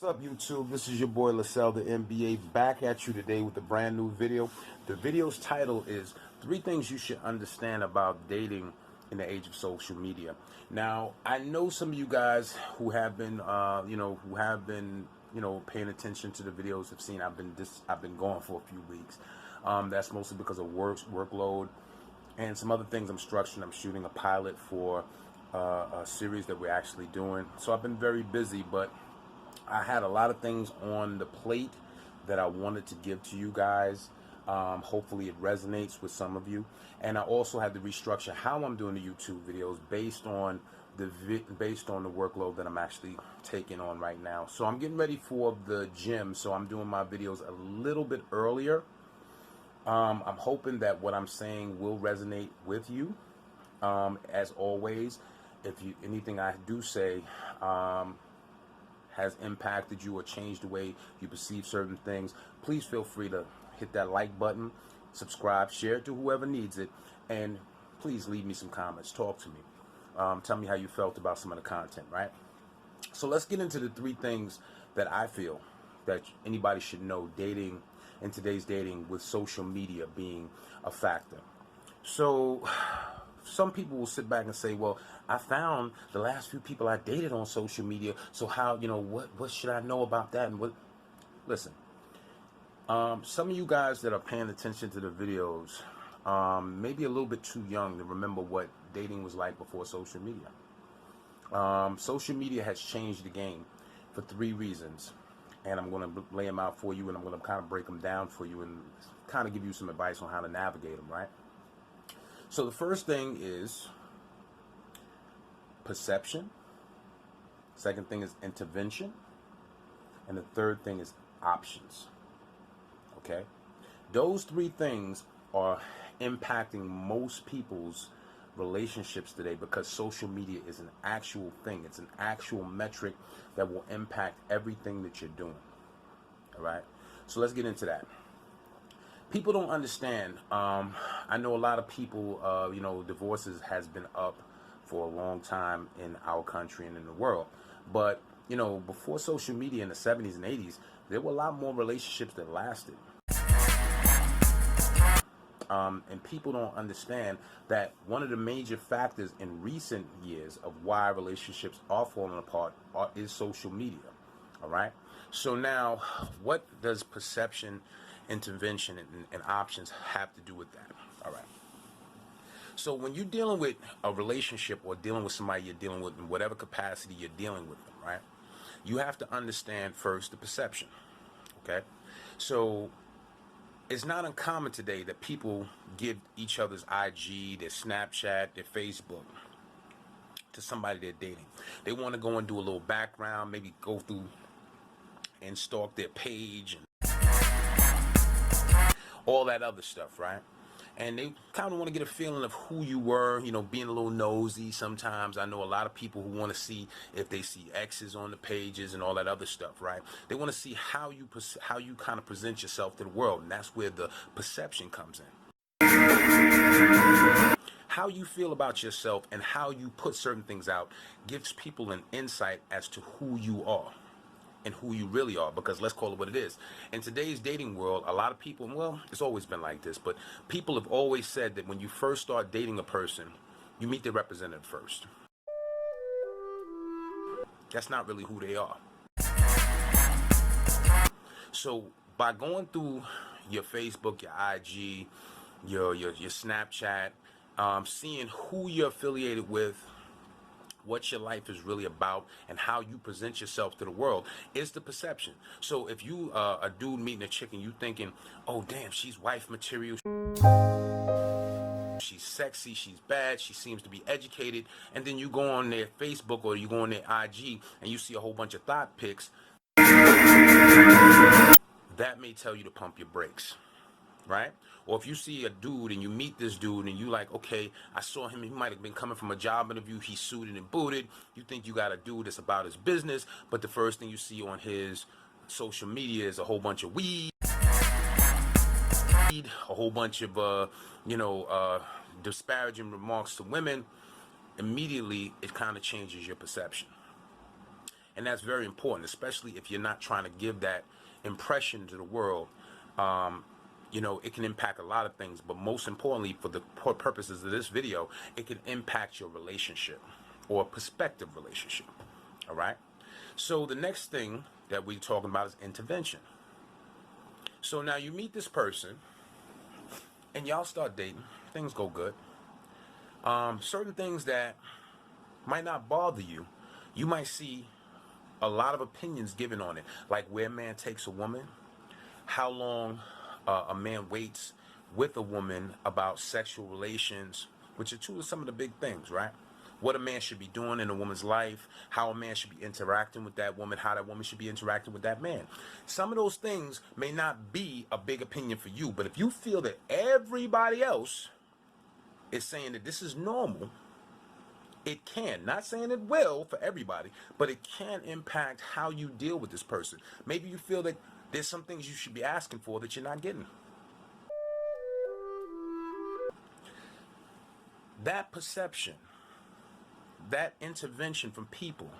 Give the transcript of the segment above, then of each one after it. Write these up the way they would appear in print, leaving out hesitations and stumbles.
What's up, YouTube? This is your boy Lascel, the M.B.A. back at you today with a brand new video. The video's title is 3 Things You Should Understand About Dating in the Age of Social Media. Now, I know some of you guys who have been, paying attention to the videos have seen I've been gone for a few weeks. That's mostly because of workload and some other things I'm structuring. I'm shooting a pilot for a series that we're actually doing. So I've been very busy, but I had a lot of things on the plate that I wanted to give to you guys. Hopefully it resonates with some of you. And I also had to restructure how I'm doing the YouTube videos based on the workload that I'm actually taking on right now. So I'm getting ready for the gym, so I'm doing my videos a little bit earlier. I'm hoping that what I'm saying will resonate with you. As always, if anything I do say has impacted you or changed the way you perceive certain things, please feel free to hit that like button, subscribe, share it to whoever needs it, and please leave me some comments. Talk to me. Tell me how you felt about some of the content, right? So let's get into the 3 things that I feel that anybody should know dating in today's dating, with social media being a factor. So some people will sit back and say, well, I found the last few people I dated on social media, so how, what should I know about that? And what? Listen, some of you guys that are paying attention to the videos, maybe a little bit too young to remember what dating was like before social media. Social media has changed the game for 3 reasons, and I'm going to lay them out for you, and I'm going to kind of break them down for you and kind of give you some advice on how to navigate them, right? So the first thing is perception. Second thing is intervention. And the third thing is options. Okay? Those 3 things are impacting most people's relationships today because social media is an actual thing. It's an actual metric that will impact everything that you're doing. All right? So let's get into that. People don't understand. I know a lot of people, divorces has been up for a long time in our country and in the world. But, before social media in the 70s and 80s, there were a lot more relationships that lasted. And people don't understand that one of the major factors in recent years of why relationships are falling apart is social media. All right? So now, what does perception, intervention, and options have to do with that? All right. So when you're dealing with a relationship or dealing with somebody you're dealing with in whatever capacity you're dealing with them, right? You have to understand first the perception. Okay? So it's not uncommon today that people give each other's IG, their Snapchat, their Facebook to somebody they're dating. They want to go and do a little background, maybe go through and stalk their page and all that other stuff, right? And they kind of want to get a feeling of who you were, being a little nosy sometimes. I know a lot of people who want to see if they see exes on the pages and all that other stuff, right? They want to see how you kind of present yourself to the world, and that's where the perception comes in. How you feel about yourself and how you put certain things out gives people an insight as to who you are and who you really are, because let's call it what it is. In today's dating world, a lot of people, well, it's always been like this, but people have always said that when you first start dating a person, you meet their representative first. That's not really who they are. So by going through your Facebook, your IG, your Snapchat, seeing who you're affiliated with, what your life is really about, and how you present yourself to the world is the perception. So if you a dude meeting a chick and you thinking, oh damn, she's wife material, she's sexy, she's bad, she seems to be educated, and then you go on their Facebook or you go on their IG and you see a whole bunch of thought pics, that may tell you to pump your brakes. Right? Or if you see a dude and you meet this dude and you like, okay, I saw him, he might have been coming from a job interview, he's suited and booted, you think you got a dude that's about his business, but the first thing you see on his social media is a whole bunch of weed, a whole bunch of disparaging remarks to women. Immediately it kind of changes your perception. And that's very important, especially if you're not trying to give that impression to the world. It can impact a lot of things, but most importantly, for the purposes of this video, it can impact your relationship or prospective relationship. All right. So the next thing that we're talking about is intervention. So now you meet this person and y'all start dating. Things go good. Certain things that might not bother you, you might see a lot of opinions given on it, like where a man takes a woman, how long a man waits with a woman about sexual relations, which are two of some of the big things, right? What a man should be doing in a woman's life, how a man should be interacting with that woman, how that woman should be interacting with that man. Some of those things may not be a big opinion for you, but if you feel that everybody else is saying that this is normal, it can, not saying it will for everybody, but it can impact how you deal with this person. Maybe you feel that there's some things you should be asking for that you're not getting. That perception, that intervention from people,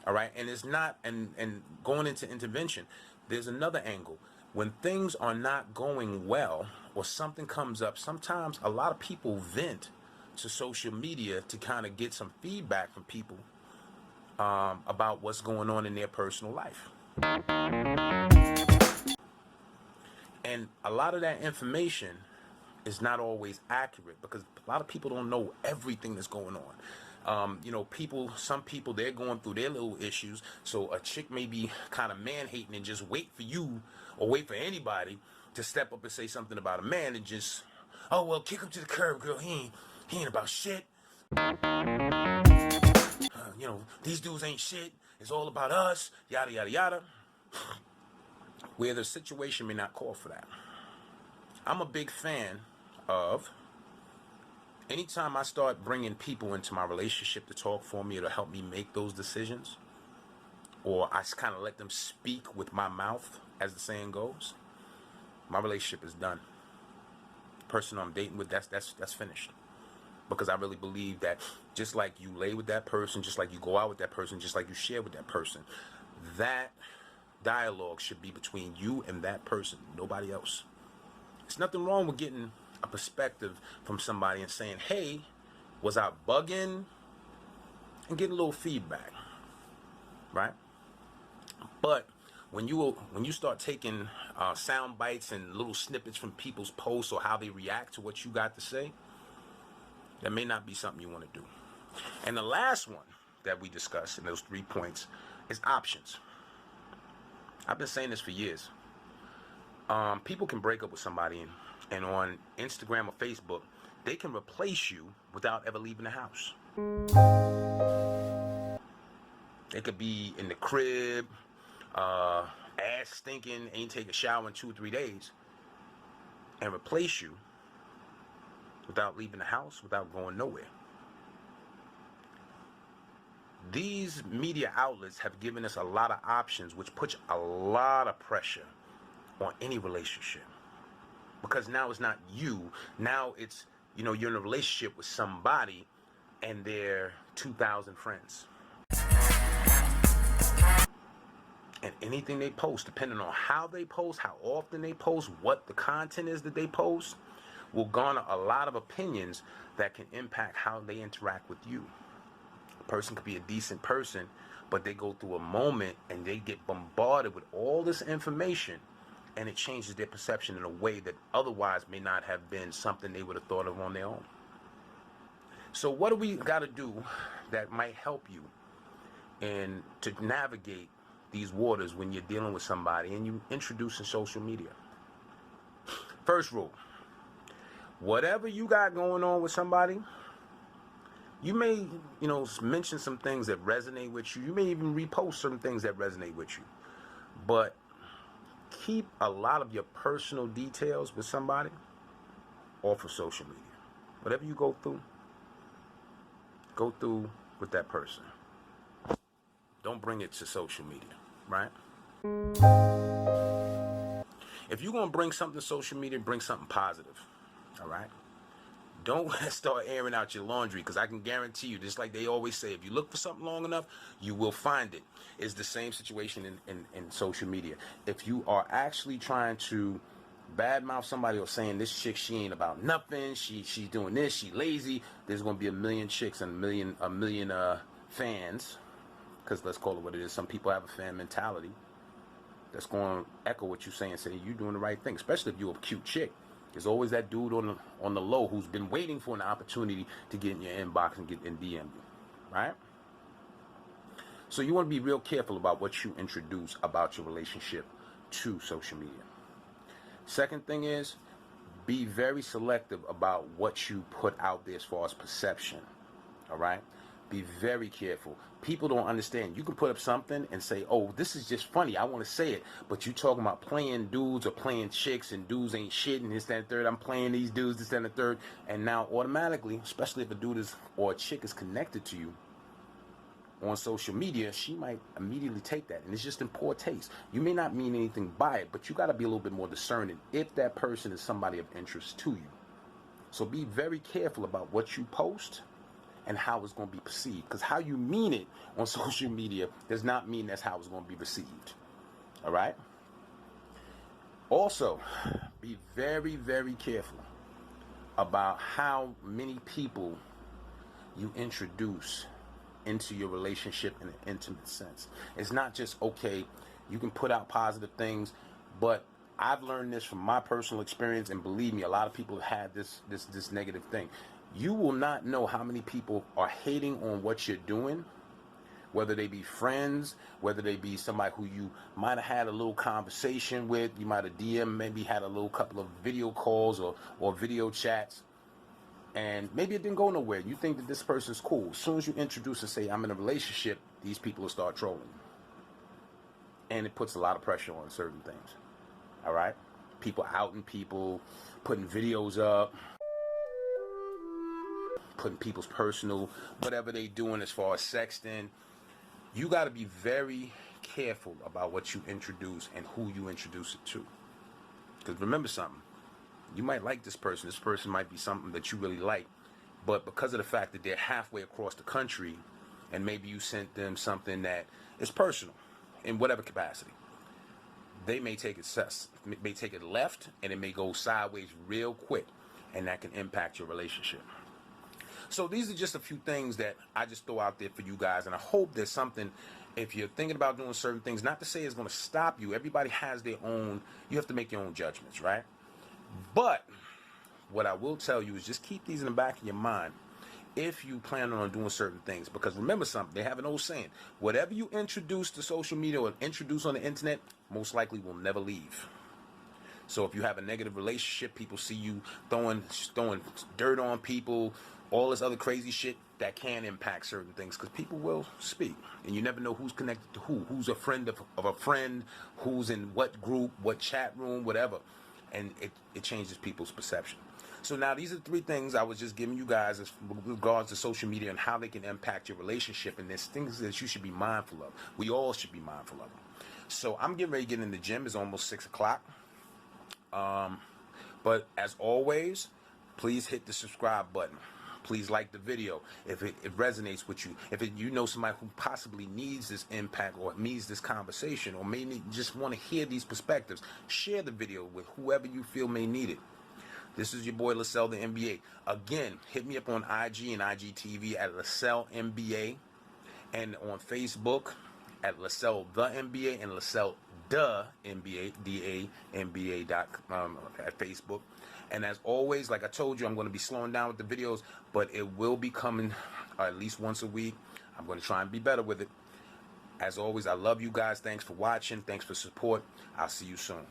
all right, and it's not, and going into intervention, there's another angle. When things are not going well or something comes up, sometimes a lot of people vent to social media to kind of get some feedback from people about what's going on in their personal life. And a lot of that information is not always accurate because a lot of people don't know everything that's going on. Some people, they're going through their little issues. So a chick may be kind of man-hating and just wait for you or wait for anybody to step up and say something about a man and just, oh, well, kick him to the curb, girl. He ain't about shit. These dudes ain't shit. It's all about us, yada, yada, yada. Where the situation may not call for that. I'm a big fan of anytime I start bringing people into my relationship to talk for me or to help me make those decisions, or I kind of let them speak with my mouth, as the saying goes, my relationship is done. The person I'm dating with, that's finished. Because I really believe that just like you lay with that person, just like you go out with that person, just like you share with that person, that dialogue should be between you and that person, nobody else. There's nothing wrong with getting a perspective from somebody and saying, hey, was I bugging? And getting a little feedback, right? But when you start taking sound bites and little snippets from people's posts or how they react to what you got to say, that may not be something you want to do. And the last one that we discussed in those 3 points is options. I've been saying this for years. People can break up with somebody and on Instagram or Facebook, they can replace you without ever leaving the house. They could be in the crib, ass stinking, ain't take a shower in 2 or 3 days, and replace you without leaving the house, without going nowhere. These media outlets have given us a lot of options, which puts a lot of pressure on any relationship. Because now it's not you. Now it's, you're in a relationship with somebody and their 2,000 friends. And anything they post, depending on how they post, how often they post, what the content is that they post, will garner a lot of opinions that can impact how they interact with you. A person could be a decent person, but they go through a moment and they get bombarded with all this information, and it changes their perception in a way that otherwise may not have been something they would have thought of on their own. So what do we got to do that might help you in to navigate these waters when you're dealing with somebody and you introducing social media? First rule: whatever you got going on with somebody, you may, mention some things that resonate with you. You may even repost some things that resonate with you. But keep a lot of your personal details with somebody off of social media. Whatever you go through with that person. Don't bring it to social media, right? If you're going to bring something to social media, bring something positive, all right? Don't start airing out your laundry, because I can guarantee you, just like they always say, if you look for something long enough, you will find it. It's the same situation in social media. If you are actually trying to badmouth somebody or saying this chick, she ain't about nothing, she's doing this, she lazy, there's going to be a million chicks and a million fans, because let's call it what it is. Some people have a fan mentality that's going to echo what you're saying, say you're doing the right thing, especially if you're a cute chick. There's always that dude on the low who's been waiting for an opportunity to get in your inbox and get in DM you, right? So you want to be real careful about what you introduce about your relationship to social media. Second thing is, be very selective about what you put out there as far as perception, all right? Be very careful. People don't understand. You can put up something and say, oh, this is just funny, I want to say it. But you talking about playing dudes or playing chicks, and dudes ain't shit, and this, that, and third. I'm playing these dudes, this, that, and the third. And now automatically, especially if a dude is or a chick is connected to you on social media, she might immediately take that. And it's just in poor taste. You may not mean anything by it, but you got to be a little bit more discerning if that person is somebody of interest to you. So be very careful about what you post and how it's going to be perceived. Because how you mean it on social media does not mean that's how it's going to be received. All right? Also, be very, very careful about how many people you introduce into your relationship in an intimate sense. It's not just, okay, you can put out positive things, but I've learned this from my personal experience, and believe me, a lot of people have had this negative thing. You will not know how many people are hating on what you're doing, whether they be friends, whether they be somebody who you might have had a little conversation with, you might have DM, maybe had a little couple of video calls or video chats, and maybe it didn't go nowhere. You think that this person's cool. As soon as you introduce and say, I'm in a relationship, these people will start trolling. And it puts a lot of pressure on certain things. All right? People outing people, putting videos up, putting people's personal, whatever they doing as far as sexting. You got to be very careful about what you introduce and who you introduce it to. Because remember something. You might like this person. This person might be something that you really like. But because of the fact that they're halfway across the country, and maybe you sent them something that is personal in whatever capacity, they may take it left, and it may go sideways real quick, and that can impact your relationship. So these are just a few things that I just throw out there for you guys, and I hope there's something, if you're thinking about doing certain things, not to say it's going to stop you. Everybody has their own, you have to make your own judgments, right? But what I will tell you is just keep these in the back of your mind if you plan on doing certain things. Because remember something, they have an old saying, whatever you introduce to social media or introduce on the internet, most likely will never leave. So if you have a negative relationship, people see you throwing dirt on people, all this other crazy shit, that can impact certain things, because people will speak, and you never know who's connected to who's a friend of a friend, who's in what group, what chat room, whatever, and it changes people's perception. So now these are 3 things I was just giving you guys as regards to social media and how they can impact your relationship, and there's things that you should be mindful of. We all should be mindful of them. So I'm getting ready to get in the gym. It's almost 6 o'clock. But as always, please hit the subscribe button. Please like the video if it resonates with you. If you know somebody who possibly needs this impact or needs this conversation or may just want to hear these perspectives, share the video with whoever you feel may need it. This is your boy Lascel, the M.B.A. Again, hit me up on IG and IGTV at Lascel M.B.A. and on Facebook at Lascel the M.B.A. and Lascel the M.B.A. DA at Facebook. And as always, like I told you, I'm going to be slowing down with the videos, but it will be coming at least once a week. I'm going to try and be better with it. As always, I love you guys. Thanks for watching. Thanks for support. I'll see you soon.